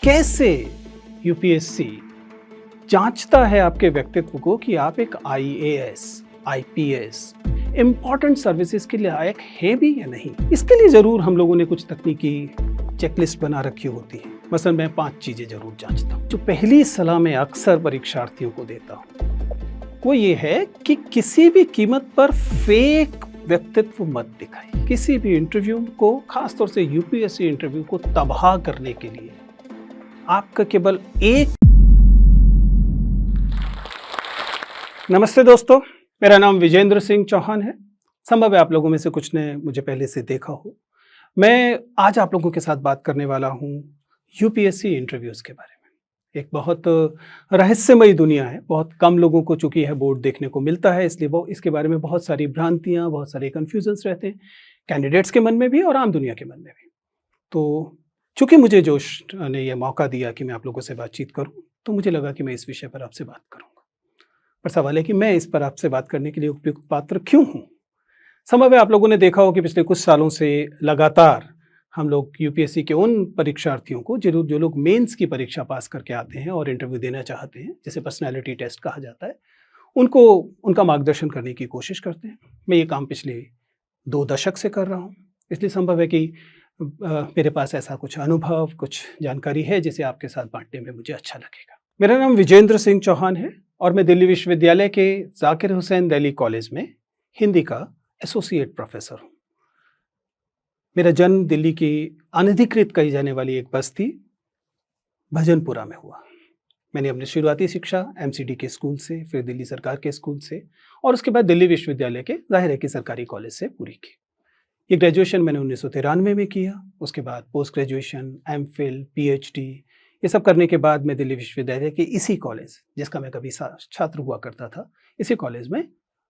कैसे यूपीएससी जांचता है आपके व्यक्तित्व को कि आप एक आईएएस, आईपीएस, इंपॉर्टेंट सर्विसेज के लायक है भी या नहीं। इसके लिए जरूर हम लोगों ने कुछ तकनीकी चेकलिस्ट बना रखी होती है। मसलन मैं 5 चीजें जरूर जांचता हूँ। जो पहली सलाह मैं अक्सर परीक्षार्थियों को देता हूँ वो ये है कि किसी भी कीमत पर फेक व्यक्तित्व मत दिखाइए। किसी भी इंटरव्यू को, खासतौर से यूपीएससी इंटरव्यू को तबाह करने के लिए आपका केवल एक। नमस्ते दोस्तों, मेरा नाम विजेंद्र सिंह चौहान है। संभव है आप लोगों में से कुछ ने मुझे पहले से देखा हो। मैं आज आप लोगों के साथ बात करने वाला हूँ यूपीएससी इंटरव्यूज़ के बारे में। एक बहुत रहस्यमयी दुनिया है। बहुत कम लोगों को चूंकि यह बोर्ड देखने को मिलता है, इसलिए वो इसके बारे में बहुत सारी भ्रांतियाँ, बहुत सारे कन्फ्यूजन्स रहते हैं, कैंडिडेट्स के मन में भी और आम दुनिया के मन में भी। तो चूंकि मुझे जोश ने यह मौका दिया कि मैं आप लोगों से बातचीत करूं, तो मुझे लगा कि मैं इस विषय पर आपसे बात करूंगा। पर सवाल है कि मैं इस पर आपसे बात करने के लिए उपयुक्त पात्र क्यों हूं। संभव है आप लोगों ने देखा हो कि पिछले कुछ सालों से लगातार हम लोग यूपीएससी के उन परीक्षार्थियों को जो लोग मेंस की परीक्षा पास करके आते हैं और इंटरव्यू देना चाहते हैं, जिसे पर्सनैलिटी टेस्ट कहा जाता है, उनको उनका मार्गदर्शन करने की कोशिश करते हैं। मैं ये काम पिछले 2 दशक से कर रहा हूँ, इसलिए संभव है कि मेरे पास ऐसा कुछ अनुभव, कुछ जानकारी है जिसे आपके साथ बांटने में मुझे अच्छा लगेगा। मेरा नाम विजेंद्र सिंह चौहान है और मैं दिल्ली विश्वविद्यालय के जाकिर हुसैन दिल्ली कॉलेज में हिंदी का एसोसिएट प्रोफेसर हूँ। मेरा जन्म दिल्ली की अनधिकृत कही जाने वाली एक बस्ती भजनपुरा में हुआ। मैंने अपनी शुरुआती शिक्षा एमसीडी के स्कूल से, फिर दिल्ली सरकार के स्कूल से और उसके बाद दिल्ली विश्वविद्यालय के जाहिर है कि सरकारी कॉलेज से पूरी की। ये ग्रेजुएशन मैंने 1993 में किया। उसके बाद पोस्ट ग्रेजुएशन, एमफिल, पीएचडी, ये सब करने के बाद मैं दिल्ली विश्वविद्यालय के इसी कॉलेज, जिसका मैं कभी छात्र हुआ करता था, इसी कॉलेज में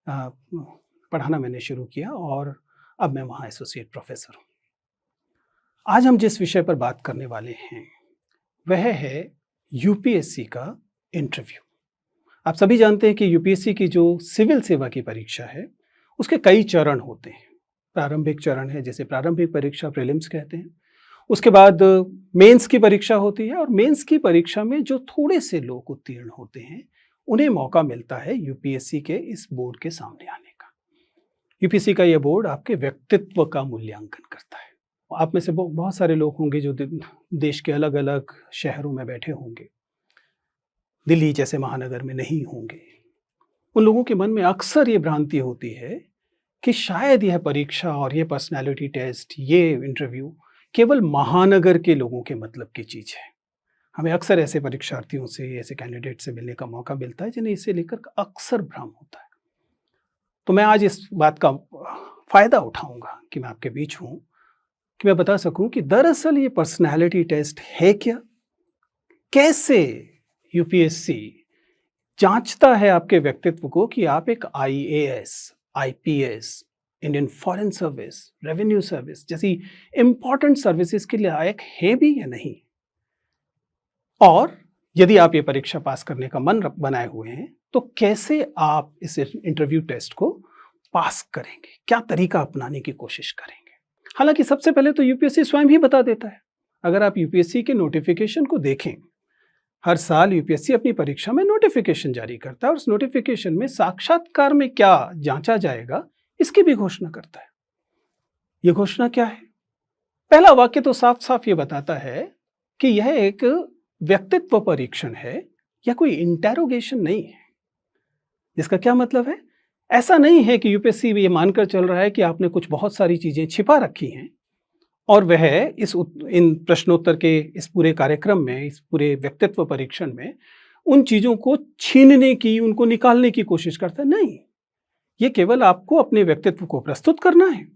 पढ़ाना मैंने शुरू किया और अब मैं वहाँ एसोसिएट प्रोफेसर हूँ। आज हम जिस विषय पर बात करने वाले हैं वह है यूपीएससी का इंटरव्यू। आप सभी जानते हैं कि यूपीएससी की जो सिविल सेवा की परीक्षा है उसके कई चरण होते हैं। प्रारंभिक चरण है जिसे प्रारंभिक परीक्षा प्रीलिम्स कहते हैं। उसके बाद मेंस की परीक्षा होती है और मेंस की परीक्षा में जो थोड़े से लोग उत्तीर्ण होते हैं उन्हें मौका मिलता है यूपीएससी के इस बोर्ड के सामने आने का। यूपीएससी का यह बोर्ड आपके व्यक्तित्व का मूल्यांकन करता है। आप में से बहुत सारे लोग होंगे जो देश के अलग अलग शहरों में बैठे होंगे, दिल्ली जैसे महानगर में नहीं होंगे। उन लोगों के मन में अक्सर ये भ्रांति होती है कि शायद यह परीक्षा और ये पर्सनैलिटी टेस्ट, ये इंटरव्यू केवल महानगर के लोगों के मतलब की चीज़ है। हमें अक्सर ऐसे परीक्षार्थियों से, ऐसे कैंडिडेट से मिलने का मौका मिलता है जिन्हें इसे लेकर अक्सर भ्रम होता है। तो मैं आज इस बात का फ़ायदा उठाऊंगा कि मैं आपके बीच हूँ, कि मैं बता सकूं कि दरअसल ये पर्सनैलिटी टेस्ट है क्या, कैसे यूपीएससी जांचता है आपके व्यक्तित्व को कि आप एक IAS, IPS, Indian foreign service, revenue service जैसी इंपॉर्टेंट सर्विसेज के लायक है भी या नहीं। और यदि आप ये परीक्षा पास करने का मन बनाए हुए हैं तो कैसे आप इस इंटरव्यू टेस्ट को पास करेंगे, क्या तरीका अपनाने की कोशिश करेंगे। हालांकि सबसे पहले तो यूपीएससी स्वयं ही बता देता है। अगर आप यूपीएससी के नोटिफिकेशन को देखें, हर साल यूपीएससी अपनी परीक्षा में नोटिफिकेशन जारी करता है और उस नोटिफिकेशन में साक्षात्कार में क्या जांचा जाएगा इसकी भी घोषणा करता है। यह घोषणा क्या है? पहला वाक्य तो साफ साफ ये बताता है कि यह एक व्यक्तित्व परीक्षण है या कोई इंटेरोगेशन नहीं है। जिसका क्या मतलब है? ऐसा नहीं है कि यूपीएससी ये मानकर चल रहा है कि आपने कुछ बहुत सारी चीजें छिपा रखी हैं और वह इन प्रश्नोत्तर के इस पूरे कार्यक्रम में, इस पूरे व्यक्तित्व परीक्षण में उन चीजों को छीनने की, उनको निकालने की कोशिश करता है। नहीं, ये केवल आपको अपने व्यक्तित्व को प्रस्तुत करना है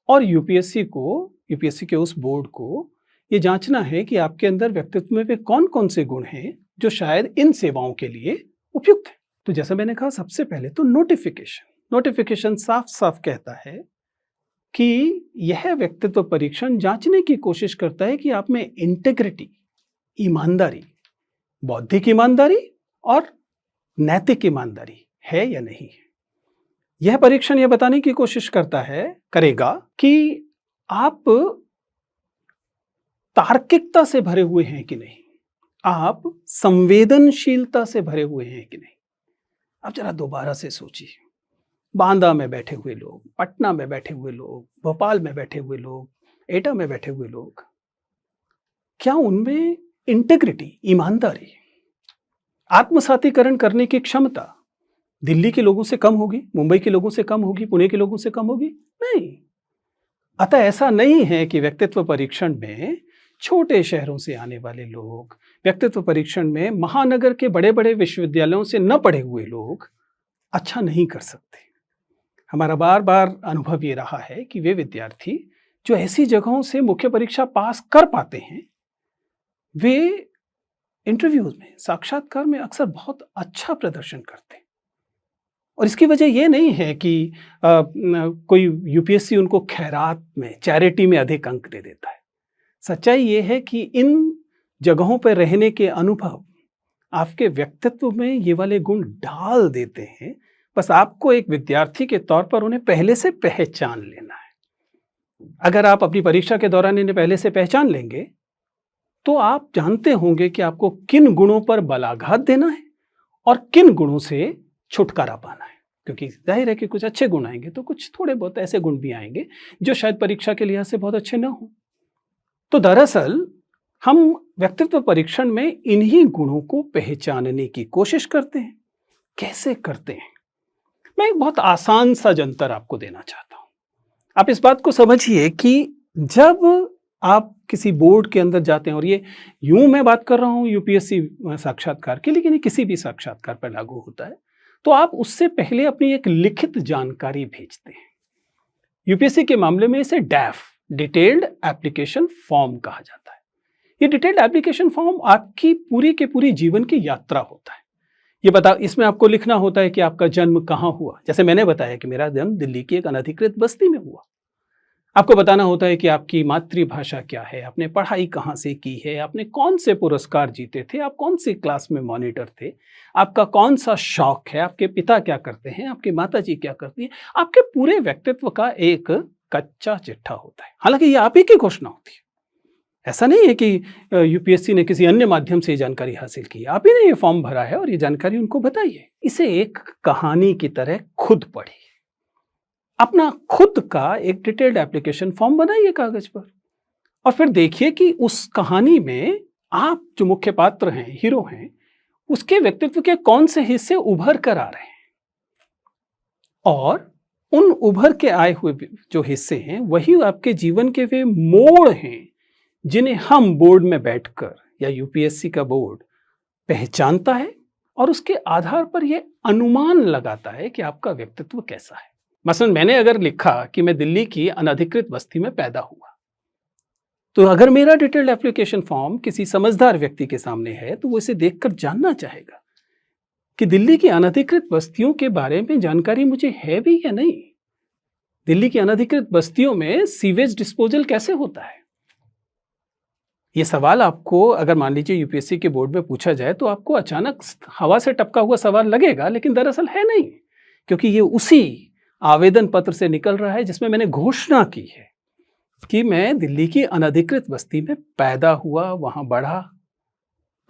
और यूपीएससी के उस बोर्ड को ये जांचना है कि आपके अंदर व्यक्तित्व में वे कौन कौन से गुण हैं जो शायद इन सेवाओं के लिए उपयुक्त है। तो जैसा मैंने कहा, सबसे पहले तो नोटिफिकेशन साफ साफ कहता है कि यह व्यक्तित्व परीक्षण जांचने की कोशिश करता है कि आप में इंटेग्रिटी, ईमानदारी, बौद्धिक ईमानदारी और नैतिक ईमानदारी है या नहीं है। यह परीक्षण यह बताने की कोशिश करेगा कि आप तार्किकता से भरे हुए हैं कि नहीं। आप संवेदनशीलता से भरे हुए हैं कि नहीं? अब जरा दोबारा से सोचिए। बांदा में बैठे हुए लोग, पटना में बैठे हुए लोग, भोपाल में बैठे हुए लोग, एटा में बैठे हुए लोग, क्या उनमें इंटेग्रिटी, ईमानदारी, आत्मसातीकरण करने की क्षमता दिल्ली के लोगों से कम होगी, मुंबई के लोगों से कम होगी, पुणे के लोगों से कम होगी? नहीं। अतः ऐसा नहीं है कि व्यक्तित्व परीक्षण में छोटे शहरों से आने वाले लोग, व्यक्तित्व परीक्षण में महानगर के बड़े बड़े विश्वविद्यालयों से न पढ़े हुए लोग अच्छा नहीं कर सकते। हमारा बार बार अनुभव ये रहा है कि वे विद्यार्थी जो ऐसी जगहों से मुख्य परीक्षा पास कर पाते हैं, वे इंटरव्यूज में, साक्षात्कार में अक्सर बहुत अच्छा प्रदर्शन करते हैं। और इसकी वजह ये नहीं है कि कोई यूपीएससी उनको खैरात में, चैरिटी में अधिक अंक दे देता है। सच्चाई ये है कि इन जगहों पर रहने के अनुभव आपके व्यक्तित्व में ये वाले गुण डाल देते हैं। बस आपको एक विद्यार्थी के तौर पर उन्हें पहले से पहचान लेना है। अगर आप अपनी परीक्षा के दौरान इन्हें पहले से पहचान लेंगे तो आप जानते होंगे कि आपको किन गुणों पर बलाघात देना है और किन गुणों से छुटकारा पाना है। क्योंकि जाहिर है कि कुछ अच्छे गुण आएंगे तो कुछ थोड़े बहुत ऐसे गुण भी आएंगे जो शायद परीक्षा के लिहाज से बहुत अच्छे ना हो। तो दरअसल हम व्यक्तित्व परीक्षण में इन्हीं गुणों को पहचानने की कोशिश करते हैं। कैसे करते हैं? मैं एक बहुत आसान सा जंतर आपको देना चाहता हूं। आप इस बात को समझिए कि जब आप किसी बोर्ड के अंदर जाते हैं, और ये यूं मैं बात कर रहा हूं यूपीएससी साक्षात्कार की, लेकिन ये किसी भी साक्षात्कार पर लागू होता है, तो आप उससे पहले अपनी एक लिखित जानकारी भेजते हैं। यूपीएससी के मामले में इसे डैफ, डिटेल्ड एप्लीकेशन फॉर्म कहा जाता है। ये डिटेल्ड एप्लीकेशन फॉर्म आपकी पूरी के पूरी जीवन की यात्रा होता है। इसमें आपको लिखना होता है कि आपका जन्म कहाँ हुआ। जैसे मैंने बताया कि मेरा जन्म दिल्ली की एक अनधिकृत बस्ती में हुआ। आपको बताना होता है कि आपकी मातृभाषा क्या है, आपने पढ़ाई कहाँ से की है, आपने कौन से पुरस्कार जीते थे, आप कौन सी क्लास में मॉनिटर थे, आपका कौन सा शौक है, आपके पिता क्या करते हैं, आपकी माताजी क्या करती हैं। आपके पूरे व्यक्तित्व का एक कच्चा चिट्ठा होता है। हालांकि ये आप ही की घोषणा होती है। ऐसा नहीं है कि यूपीएससी ने किसी अन्य माध्यम से ये जानकारी हासिल की। आप ही ने ये फॉर्म भरा है और ये जानकारी उनको बताई है। इसे एक कहानी की तरह खुद पढ़िए। अपना खुद का एक डिटेल्ड एप्लीकेशन फॉर्म बनाइए कागज पर, और फिर देखिए कि उस कहानी में आप जो मुख्य पात्र हैं, हीरो हैं, उसके व्यक्तित्व के कौन से हिस्से उभर कर आ रहे हैं, और उन उभर के आए हुए जो हिस्से हैं वही आपके जीवन के वे मोड़ हैं जिन्हें हम बोर्ड में बैठकर या यूपीएससी का बोर्ड पहचानता है और उसके आधार पर यह अनुमान लगाता है कि आपका व्यक्तित्व कैसा है। मसलन मैंने अगर लिखा कि मैं दिल्ली की अनधिकृत बस्ती में पैदा हुआ, तो अगर मेरा डिटेल्ड एप्लीकेशन फॉर्म किसी समझदार व्यक्ति के सामने है तो वो इसे देखकर जानना चाहेगा कि दिल्ली की अनधिकृत बस्तियों के बारे में जानकारी मुझे है भी या नहीं। दिल्ली की अनधिकृत बस्तियों में सीवेज डिस्पोजल कैसे होता है। ये सवाल आपको अगर मान लीजिए यूपीएससी के बोर्ड में पूछा जाए तो आपको अचानक हवा से टपका हुआ सवाल लगेगा, लेकिन दरअसल है नहीं, क्योंकि ये उसी आवेदन पत्र से निकल रहा है जिसमें मैंने घोषणा की है कि मैं दिल्ली की अनधिकृत बस्ती में पैदा हुआ, वहां बढ़ा।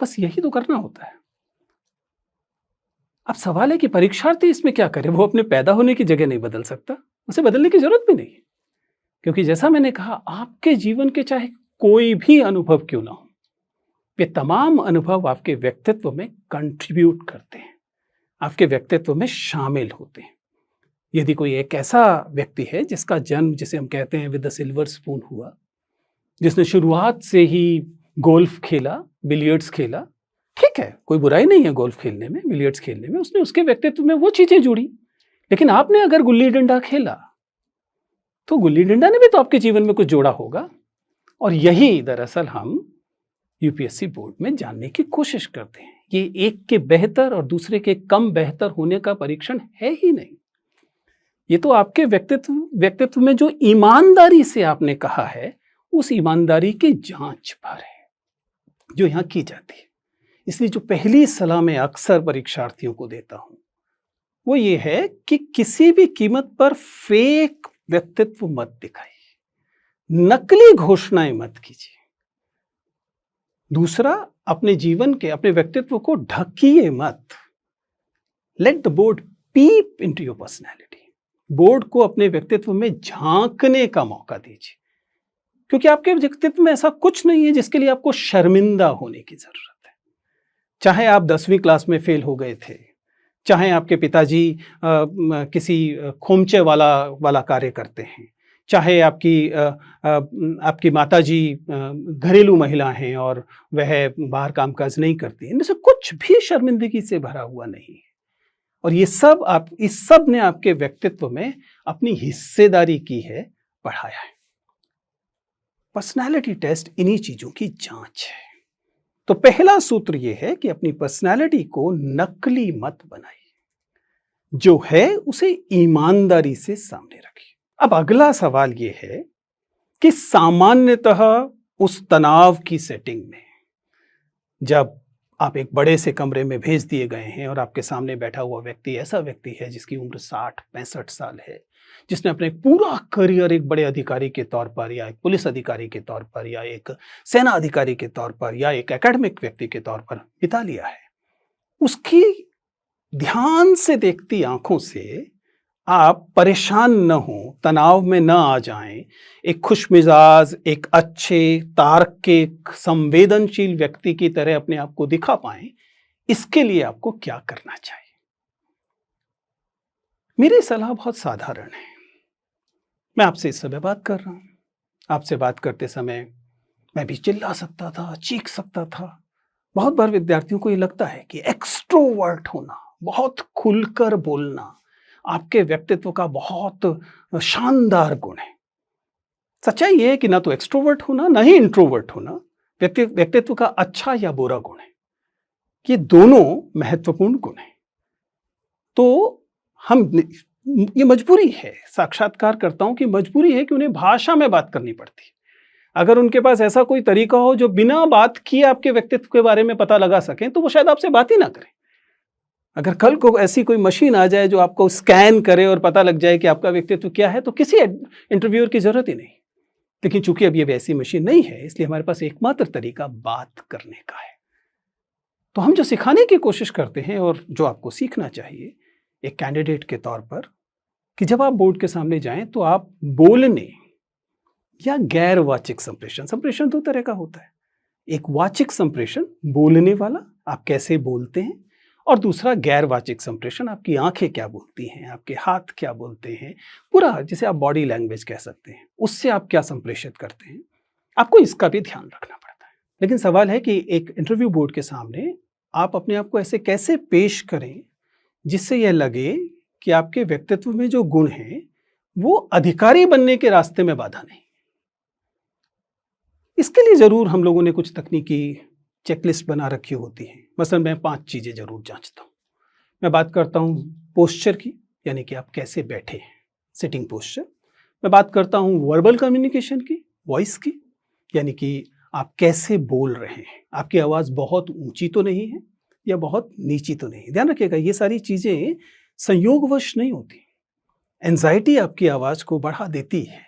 बस यही तो करना होता है। अब सवाल है कि परीक्षार्थी इसमें क्या करे। वो अपने पैदा होने की जगह नहीं बदल सकता, उसे बदलने की जरूरत भी नहीं, क्योंकि जैसा मैंने कहा, आपके जीवन के चाहे कोई भी अनुभव क्यों ना हो, वे तमाम अनुभव आपके व्यक्तित्व में कंट्रीब्यूट करते हैं, आपके व्यक्तित्व में शामिल होते हैं। यदि कोई एक ऐसा व्यक्ति है जिसका जन्म, जिसे हम कहते हैं विद द सिल्वर स्पून हुआ, जिसने शुरुआत से ही गोल्फ खेला, बिलियर्ड्स खेला, ठीक है, कोई बुराई नहीं है गोल्फ खेलने में, बिलियर्ड्स खेलने में, उसने उसके व्यक्तित्व में वो चीजें जुड़ी। लेकिन आपने अगर गुल्ली डंडा खेला तो गुल्ली डंडा ने भी तो आपके जीवन में कुछ जोड़ा होगा। और यही दरअसल हम यूपीएससी बोर्ड में जानने की कोशिश करते हैं। ये एक के बेहतर और दूसरे के कम बेहतर होने का परीक्षण है ही नहीं। ये तो आपके व्यक्तित्व में जो ईमानदारी से आपने कहा है, उस ईमानदारी की जांच पर है जो यहां की जाती है। इसलिए जो पहली सलाह मैं अक्सर परीक्षार्थियों को देता हूं वो ये है कि किसी भी कीमत पर फेक व्यक्तित्व मत दिखाइए, नकली घोषणाएं मत कीजिए। दूसरा, अपने जीवन के, अपने व्यक्तित्व को ढकिए मत। Let the board peep into your personality. Board को अपने व्यक्तित्व में झांकने का मौका दीजिए, क्योंकि आपके व्यक्तित्व में ऐसा कुछ नहीं है जिसके लिए आपको शर्मिंदा होने की जरूरत है। चाहे आप 10वीं क्लास में फेल हो गए थे, चाहे आपके पिताजी किसी खोमचे वाला कार्य करते हैं, चाहे आपकी माताजी घरेलू महिला हैं और वह बाहर कामकाज नहीं करती, इनमें से कुछ भी शर्मिंदगी से भरा हुआ नहीं है। और इस सब ने आपके व्यक्तित्व में अपनी हिस्सेदारी की है, बढ़ाया है। पर्सनालिटी टेस्ट इन्हीं चीजों की जांच है। तो पहला सूत्र यह है कि अपनी पर्सनालिटी को नकली मत बनाइए, जो है उसे ईमानदारी से सामने रखिए। अब अगला सवाल यह है कि सामान्यतः उस तनाव की सेटिंग में, जब आप एक बड़े से कमरे में भेज दिए गए हैं और आपके सामने बैठा हुआ व्यक्ति ऐसा व्यक्ति है जिसकी उम्र 60-65 साल है, जिसने अपने पूरा करियर एक बड़े अधिकारी के तौर पर या एक पुलिस अधिकारी के तौर पर या एक सेना अधिकारी के तौर पर या एक एकेडमिक व्यक्ति के तौर पर बिता लिया है, उसकी ध्यान से देखती आंखों से आप परेशान न हो, तनाव में न आ जाएं, एक खुशमिजाज, एक अच्छे, तार्किक, संवेदनशील व्यक्ति की तरह अपने आप को दिखा पाएं, इसके लिए आपको क्या करना चाहिए? मेरी सलाह बहुत साधारण है। मैं आपसे इस समय बात कर रहा हूं। आपसे बात करते समय मैं भी चिल्ला सकता था, चीख सकता था। बहुत बार विद्यार्थियों को ये लगता है कि एक्सट्रोवर्ट होना, बहुत खुलकर बोलना, आपके व्यक्तित्व का बहुत शानदार गुण है। सच्चाई ये है कि ना तो एक्सट्रोवर्ट होना, ना ही इंट्रोवर्ट होना व्यक्तित्व का अच्छा या बुरा गुण है। ये दोनों महत्वपूर्ण गुण हैं। तो ये मजबूरी है, साक्षात्कारकर्ताओं की मजबूरी है कि उन्हें भाषा में बात करनी पड़ती है। अगर उनके पास ऐसा कोई तरीका हो जो बिना बात किए आपके व्यक्तित्व के बारे में पता लगा सकें, तो वो शायद आपसे बात ही ना करें। अगर कल को ऐसी कोई मशीन आ जाए जो आपको स्कैन करे और पता लग जाए कि आपका व्यक्तित्व क्या है, तो किसी इंटरव्यूअर की जरूरत ही नहीं। लेकिन चूंकि अब ये वैसी मशीन नहीं है, इसलिए हमारे पास एकमात्र तरीका बात करने का है। तो हम जो सिखाने की कोशिश करते हैं और जो आपको सीखना चाहिए एक कैंडिडेट के तौर पर, कि जब आप बोर्ड के सामने जाएं तो आप बोलने या गैर वाचिक संप्रेषण 2 तरह का होता है। एक वाचिक संप्रेषण, बोलने वाला, आप कैसे बोलते हैं, और दूसरा गैर वाचिक संप्रेषण, आपकी आंखें क्या बोलती हैं, आपके हाथ क्या बोलते हैं, पूरा जिसे आप बॉडी लैंग्वेज कह सकते हैं, उससे आप क्या संप्रेषित करते हैं। आपको इसका भी ध्यान रखना पड़ता है। लेकिन सवाल है कि एक इंटरव्यू बोर्ड के सामने आप अपने आप को ऐसे कैसे पेश करें जिससे यह लगे कि आपके व्यक्तित्व में जो गुण हैं वो अधिकारी बनने के रास्ते में बाधा नहीं। इसके लिए जरूर हम लोगों ने कुछ तकनीकी चेकलिस्ट बना रखी होती है। मसलन मैं 5 चीजें जरूर जांचता हूँ। मैं बात करता हूँ पोस्चर की, यानी कि आप कैसे बैठे हैं, सिटिंग पोस्चर। मैं बात करता हूँ वर्बल कम्युनिकेशन की, वॉइस की, यानी कि आप कैसे बोल रहे हैं, आपकी आवाज़ बहुत ऊंची तो नहीं है या बहुत नीची तो नहीं। ध्यान रखिएगा, ये सारी चीज़ें संयोगवश नहीं होती। एंजाइटी आपकी आवाज़ को बढ़ा देती है।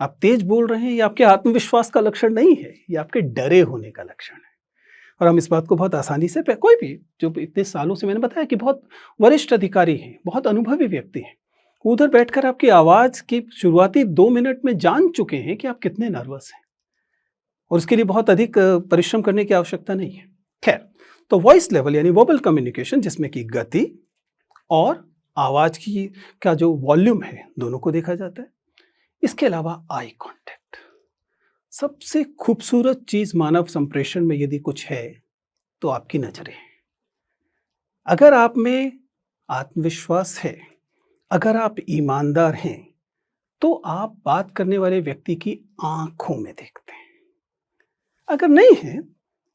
आप तेज बोल रहे हैं, ये आपके आत्मविश्वास का लक्षण नहीं है, ये आपके डरे होने का लक्षण है। और हम इस बात को बहुत आसानी से, कोई भी जो इतने सालों से, मैंने बताया कि बहुत वरिष्ठ अधिकारी हैं, बहुत अनुभवी व्यक्ति हैं, उधर बैठकर आपकी आवाज़ की शुरुआती 2 मिनट में जान चुके हैं कि आप कितने नर्वस हैं, और उसके लिए बहुत अधिक परिश्रम करने की आवश्यकता नहीं है। खैर, तो वॉइस लेवल यानी वर्बल कम्युनिकेशन, जिसमें कि गति और आवाज़ की का जो वॉल्यूम है, दोनों को देखा जाता है। इसके अलावा आई कांटेक्ट, सबसे खूबसूरत चीज मानव संप्रेषण में यदि कुछ है तो आपकी नजरें। अगर आप में आत्मविश्वास है, अगर आप ईमानदार हैं, तो आप बात करने वाले व्यक्ति की आंखों में देखते हैं। अगर नहीं है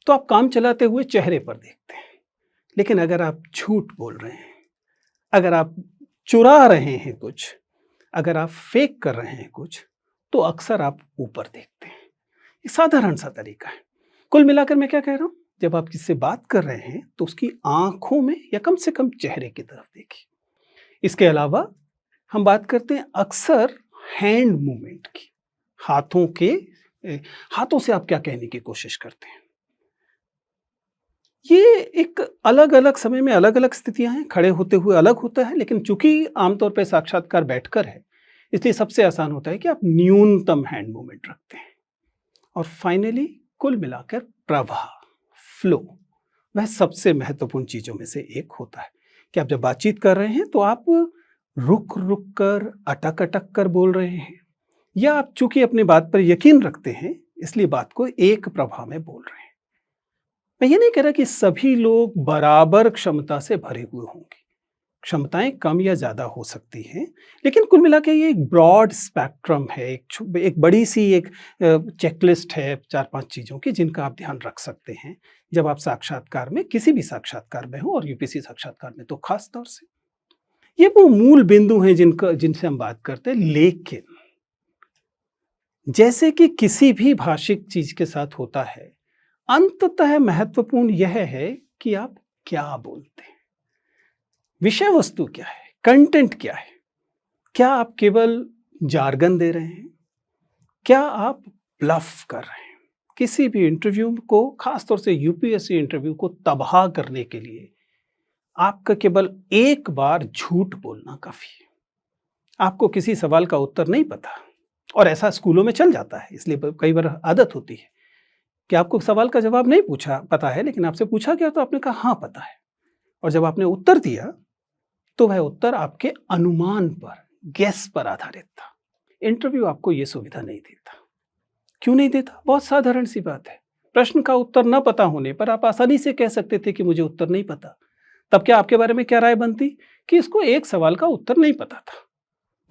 तो आप काम चलाते हुए चेहरे पर देखते हैं। लेकिन अगर आप झूठ बोल रहे हैं, अगर आप चुरा रहे हैं कुछ, अगर आप फेक कर रहे हैं कुछ, तो अक्सर आप ऊपर देखते हैं। एक साधारण सा तरीका है। कुल मिलाकर मैं क्या कह रहा हूं, जब आप किससे बात कर रहे हैं तो उसकी आंखों में या कम से कम चेहरे की तरफ देखिए। इसके अलावा हम बात करते हैं अक्सर हैंड मूवमेंट की, हाथों से आप क्या कहने की कोशिश करते हैं। ये एक अलग-अलग समय में अलग-अलग स्थितियाँ हैं, खड़े होते हुए अलग होता है, लेकिन चूँकि आमतौर पे साक्षात्कार बैठकर है, इसलिए सबसे आसान होता है कि आप न्यूनतम हैंड मूवमेंट रखते हैं। और फाइनली कुल मिलाकर प्रवाह, फ्लो, वह सबसे महत्वपूर्ण चीज़ों में से एक होता है कि आप जब बातचीत कर रहे हैं तो आप रुक-रुक कर, अटक-अटक कर बोल रहे हैं, या आप चूँकि अपनी बात पर यकीन रखते हैं, इसलिए बात को एक प्रवाह में बोल रहे हैं। मैं ये नहीं कह रहा कि सभी लोग बराबर क्षमता से भरे हुए होंगे। क्षमताएँ कम या ज़्यादा हो सकती हैं, लेकिन कुल मिला के ये एक ब्रॉड स्पेक्ट्रम है, एक बड़ी-सी एक चेकलिस्ट है 4-5 चीज़ों की जिनका आप ध्यान रख सकते हैं, जब आप साक्षात्कार में, किसी भी साक्षात्कार में हो और यूपीएससी साक्षात्कार में तो ख़ास तौर से। ये वो मूल बिंदु हैं जिनसे हम बात करते हैं, लेकिन जैसे कि किसी भी भाषिक चीज़ के साथ होता है, अंततः महत्वपूर्ण यह है कि आप क्या बोलते हैं। विषय वस्तु क्या है? कंटेंट क्या है? क्या आप केवल जार्गन दे रहे हैं? क्या आप ब्लफ कर रहे हैं? किसी भी इंटरव्यू को, खास तौर से यूपीएससी इंटरव्यू को तबाह करने के लिए आपका केवल एक बार झूठ बोलना काफ़ी है। आपको किसी सवाल का उत्तर नहीं पता, और ऐसा स्कूलों में चल जाता है, इसलिए कई बार आदत होती है कि आपको सवाल का जवाब नहीं पता है, लेकिन आपसे पूछा गया तो आपने कहा हाँ पता है, और जब आपने उत्तर दिया तो वह उत्तर आपके अनुमान पर, गेस पर आधारित था। इंटरव्यू आपको यह सुविधा नहीं देता। क्यों नहीं देता? बहुत साधारण सी बात है। प्रश्न का उत्तर न पता होने पर आप आसानी से कह सकते थे कि मुझे उत्तर नहीं पता। तब क्या आपके बारे में क्या राय बनती कि इसको एक सवाल का उत्तर नहीं पता था,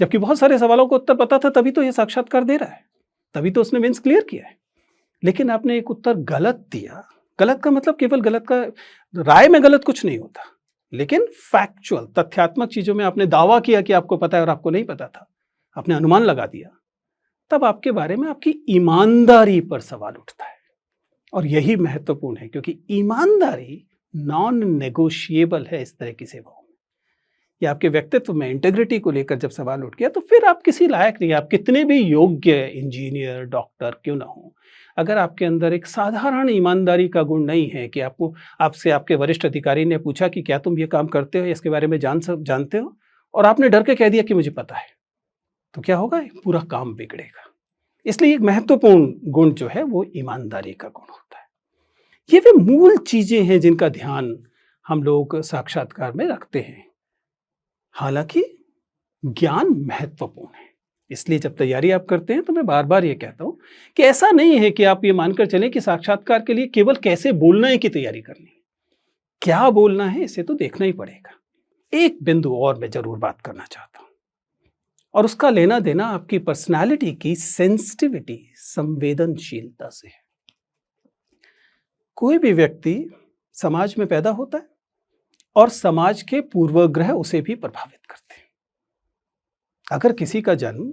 जबकि बहुत सारे सवालों का उत्तर पता था, तभी तो यह साक्षात्कार दे रहा है, तभी तो उसने मेंस क्लियर किया है। लेकिन आपने एक उत्तर गलत दिया। गलत का मतलब केवल गलत का, राय में गलत कुछ नहीं होता, लेकिन फैक्चुअल, तथ्यात्मक चीजों में आपने दावा किया कि आपको पता है और आपको नहीं पता था, आपने अनुमान लगा दिया, तब आपके बारे में आपकी ईमानदारी पर सवाल उठता है। और यही महत्वपूर्ण है, क्योंकि ईमानदारी नॉन नेगोशिएबल है इस तरह की सेवाओं में। या आपके व्यक्तित्व में इंटेग्रिटी को लेकर जब सवाल उठ गया तो फिर आप किसी लायक नहीं। आप कितने भी योग्य इंजीनियर, डॉक्टर क्यों ना हो, अगर आपके अंदर एक साधारण ईमानदारी का गुण नहीं है कि आपसे आपके वरिष्ठ अधिकारी ने पूछा कि क्या तुम ये काम करते हो, इसके बारे में जानते हो, और आपने डर के कह दिया कि मुझे पता है, तो क्या होगा? पूरा काम बिगड़ेगा। इसलिए एक महत्वपूर्ण गुण जो है वो ईमानदारी का गुण होता है। ये वे मूल चीजें हैं जिनका ध्यान हम लोग साक्षात्कार में रखते हैं। हालांकि ज्ञान महत्वपूर्ण है, इसलिए जब तैयारी आप करते हैं तो मैं बार बार ये कहता हूं कि ऐसा नहीं है कि आप ये मानकर चलें कि साक्षात्कार के लिए केवल कैसे बोलना है की तैयारी करनी है। क्या बोलना है इसे तो देखना ही पड़ेगा। एक बिंदु और मैं जरूर बात करना चाहता हूं, और उसका लेना देना आपकी पर्सनालिटी की सेंसिटिविटी, संवेदनशीलता से है। कोई भी व्यक्ति समाज में पैदा होता है और समाज के पूर्वाग्रह उसे भी प्रभावित करते हैं। अगर किसी का जन्म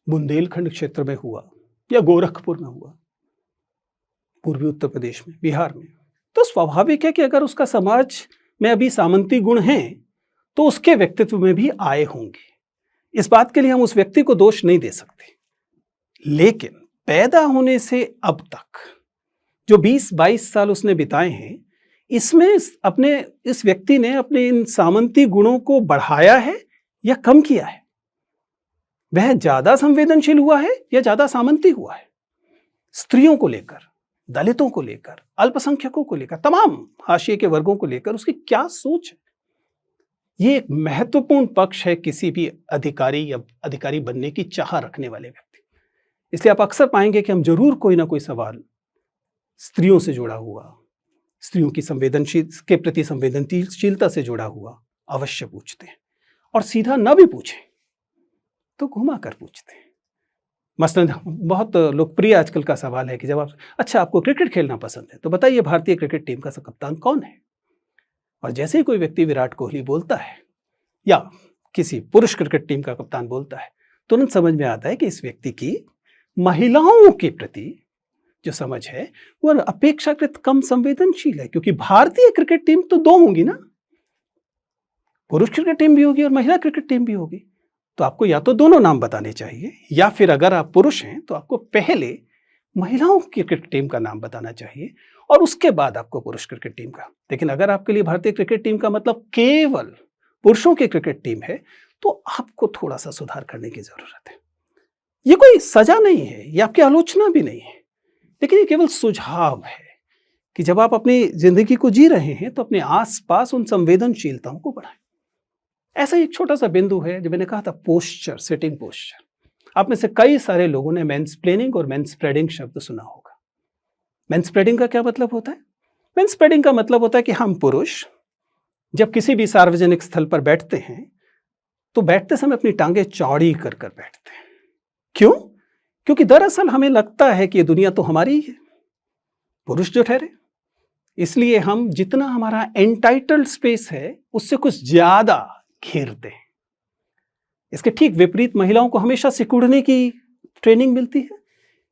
बुंदेलखंड क्षेत्र में हुआ या गोरखपुर में हुआ, पूर्वी उत्तर प्रदेश में, बिहार में, तो स्वाभाविक है कि अगर उसका समाज में अभी सामंती गुण हैं तो उसके व्यक्तित्व में भी आए होंगे। इस बात के लिए हम उस व्यक्ति को दोष नहीं दे सकते, लेकिन पैदा होने से अब तक जो 20-22 साल उसने बिताए हैं, इसमें इस व्यक्ति ने अपने इन सामंती गुणों को बढ़ाया है या कम किया है? वह ज्यादा संवेदनशील हुआ है या ज्यादा सामंती हुआ है? स्त्रियों को लेकर, दलितों को लेकर, अल्पसंख्यकों को लेकर, तमाम हाशिए के वर्गों को लेकर उसकी क्या सोच है? ये एक महत्वपूर्ण पक्ष है किसी भी अधिकारी या अधिकारी बनने की चाह रखने वाले व्यक्ति। इसलिए आप अक्सर पाएंगे कि हम जरूर कोई ना कोई सवाल स्त्रियों से जुड़ा हुआ, स्त्रियों की के प्रति संवेदनशीलता से जुड़ा हुआ अवश्य पूछते हैं, और सीधा न भी पूछें तो घुमा कर पूछते हैं। मसलन बहुत लोकप्रिय आजकल का सवाल है कि जब अच्छा आपको क्रिकेट खेलना पसंद है तो बताइए भारतीय क्रिकेट टीम का कप्तान कौन है? और जैसे ही कोई व्यक्ति विराट कोहली बोलता है या किसी पुरुष क्रिकेट टीम का कप्तान बोलता है, तुरंत समझ में आता है कि इस व्यक्ति की महिलाओं के प्रति जो समझ है वह अपेक्षाकृत कम संवेदनशील है, क्योंकि भारतीय क्रिकेट टीम तो दो होंगी ना, पुरुष क्रिकेट टीम भी होगी और महिला क्रिकेट टीम भी होगी। तो आपको या तो दोनों नाम बताने चाहिए, या फिर अगर आप पुरुष हैं तो आपको पहले महिलाओं की क्रिकेट टीम का नाम बताना चाहिए, और उसके बाद आपको पुरुष क्रिकेट टीम का। लेकिन अगर आपके लिए भारतीय क्रिकेट टीम का मतलब केवल पुरुषों की क्रिकेट टीम है, तो आपको थोड़ा सा सुधार करने की जरूरत है। ये कोई सजा नहीं है, ये आपकी आलोचना भी नहीं है, लेकिन ये केवल सुझाव है कि जब आप अपनी जिंदगी को जी रहे हैं तो अपने आसपास उन संवेदनशीलताओं को बढ़ाएं। ऐसा ही एक छोटा सा बिंदु है जो मैंने कहा था, पोस्चर, सिटिंग पोस्चर। आप में से कई सारे लोगों ने मैनस्प्लेनिंग और मैनस्प्रेडिंग शब्द सुना होगा। मैनस्प्रेडिंग का क्या मतलब होता है? मैनस्प्रेडिंग का मतलब होता है कि हम पुरुष जब किसी भी सार्वजनिक स्थल पर बैठते हैं तो बैठते समय अपनी टांगे चौड़ी कर कर बैठते हैं। क्यों? क्योंकि दरअसल हमें लगता है कि ये दुनिया तो हमारी ही है, पुरुष जो ठहरे। इसलिए हम जितना हमारा एंटाइटल्ड स्पेस है उससे कुछ ज्यादा घेरते हैं। इसके ठीक विपरीत महिलाओं को हमेशा सिकुड़ने की ट्रेनिंग मिलती है,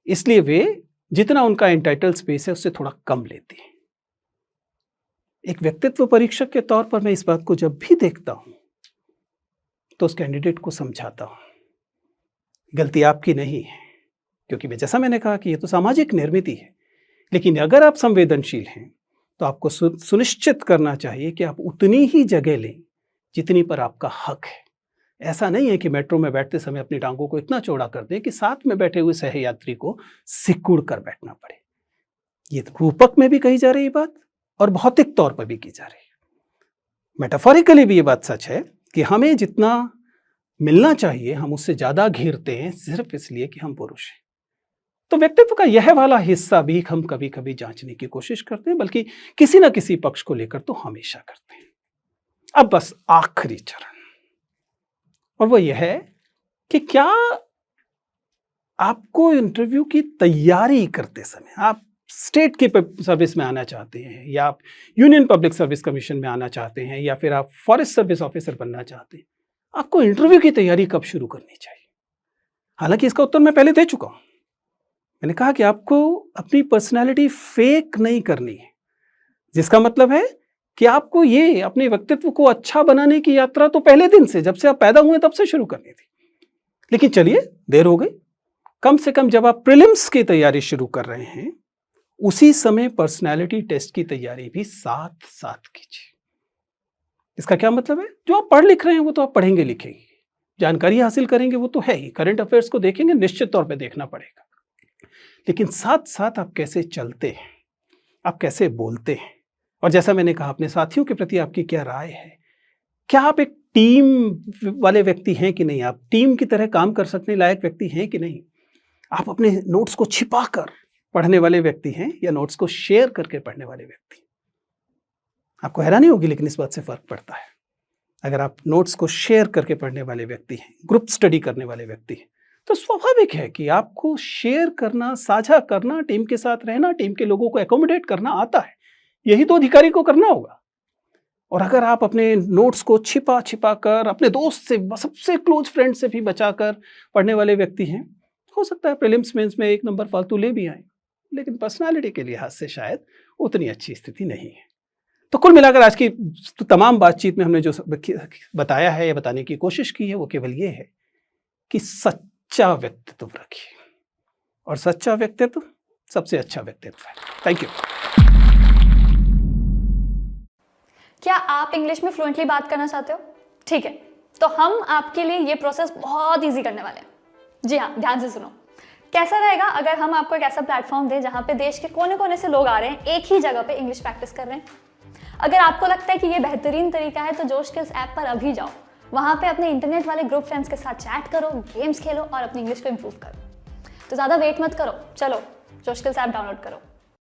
इसलिए वे जितना उनका एंटाइटल्ड स्पेस है उससे थोड़ा कम लेती है। एक व्यक्तित्व परीक्षक के तौर पर मैं इस बात को जब भी देखता हूं तो उस कैंडिडेट को समझाता हूं, गलती आपकी नहीं है, क्योंकि जैसा मैंने कहा कि यह तो सामाजिक निर्मिति है। लेकिन अगर आप संवेदनशील हैं तो आपको सुनिश्चित करना चाहिए कि आप उतनी ही जगह लें जितनी पर आपका हक है। ऐसा नहीं है कि मेट्रो में बैठते समय अपनी टांगों को इतना चौड़ा कर दें कि साथ में बैठे हुए सहयात्री को सिकुड़ कर बैठना पड़े। ये रूपक में भी कही जा रही बात और भौतिक तौर पर भी की जा रही है। मेटाफोरिकली भी ये बात सच है कि हमें जितना मिलना चाहिए हम उससे ज्यादा घेरते हैं, सिर्फ इसलिए कि हम पुरुष हैं। तो व्यक्तित्व का यह वाला हिस्सा भी हम कभी कभी जांचने की कोशिश करते हैं, बल्कि किसी ना किसी पक्ष को लेकर तो हमेशा करते हैं। अब बस आखिरी चरण, और वो यह है कि क्या आपको इंटरव्यू की तैयारी करते समय, आप स्टेट की सर्विस में आना चाहते हैं, या आप यूनियन पब्लिक सर्विस कमीशन में आना चाहते हैं, या फिर आप फॉरेस्ट सर्विस ऑफिसर बनना चाहते हैं, आपको इंटरव्यू की तैयारी कब शुरू करनी चाहिए? हालांकि इसका उत्तर मैं पहले दे चुका हूं। मैंने कहा कि आपको अपनी पर्सनैलिटी फेक नहीं करनी है, जिसका मतलब है कि आपको ये अपने व्यक्तित्व को अच्छा बनाने की यात्रा तो पहले दिन से, जब से आप पैदा हुए तब से शुरू करनी थी। लेकिन चलिए, देर हो गई। कम से कम जब आप प्रीलिम्स की तैयारी शुरू कर रहे हैं उसी समय पर्सनैलिटी टेस्ट की तैयारी भी साथ साथ कीजिए। इसका क्या मतलब है? जो आप पढ़ लिख रहे हैं वो तो आप पढ़ेंगे लिखेंगे, जानकारी हासिल करेंगे वो तो है ही, करंट अफेयर्स को देखेंगे, निश्चित तौर पर देखना पड़ेगा। लेकिन साथ साथ आप कैसे चलते हैं, आप कैसे बोलते हैं, और जैसा मैंने कहा अपने साथियों के प्रति आपकी क्या राय है, क्या आप एक टीम वाले व्यक्ति हैं कि नहीं, आप टीम की तरह काम कर सकने लायक व्यक्ति हैं कि नहीं, आप अपने नोट्स को छिपाकर पढ़ने वाले व्यक्ति हैं या नोट्स को शेयर करके पढ़ने वाले व्यक्ति। आपको हैरानी होगी लेकिन इस बात से फर्क पड़ता है। अगर आप नोट्स को शेयर करके पढ़ने वाले व्यक्ति हैं, ग्रुप स्टडी करने वाले व्यक्ति हैं, तो स्वाभाविक है कि आपको शेयर करना, साझा करना, टीम के साथ रहना, टीम के लोगों को एकोमोडेट करना आता है। यही तो अधिकारी को करना होगा। और अगर आप अपने नोट्स को छिपा छिपा कर, अपने दोस्त से, सबसे क्लोज फ्रेंड से भी बचाकर पढ़ने वाले व्यक्ति हैं, हो सकता है प्रीलिम्स मेंस में एक नंबर फालतू ले भी आए, लेकिन पर्सनालिटी के लिहाज से शायद उतनी अच्छी स्थिति नहीं है। तो कुल मिलाकर आज की तमाम बातचीत में हमने जो बताया है या बताने की कोशिश की है वो केवल ये है कि सच्चा व्यक्तित्व रखिए, और सच्चा व्यक्तित्व सबसे अच्छा व्यक्तित्व है। Thank you. क्या आप इंग्लिश में फ्लुएंटली बात करना चाहते हो? ठीक है, तो हम आपके लिए ये प्रोसेस बहुत इजी करने वाले हैं। जी हाँ, ध्यान से सुनो। कैसा रहेगा अगर हम आपको एक ऐसा प्लेटफॉर्म दें जहाँ पे देश के कोने कोने से लोग आ रहे हैं, एक ही जगह पे इंग्लिश प्रैक्टिस कर रहे हैं। अगर आपको लगता है कि ये बेहतरीन तरीका है तो जोश स्किल्स ऐप पर अभी जाओ, वहाँ पे अपने इंटरनेट वाले ग्रुप फ्रेंड्स के साथ चैट करो, गेम्स खेलो और अपनी इंग्लिश को इम्प्रूव करो। तो ज़्यादा वेट मत करो, चलो जोश स्किल्स ऐप डाउनलोड करो।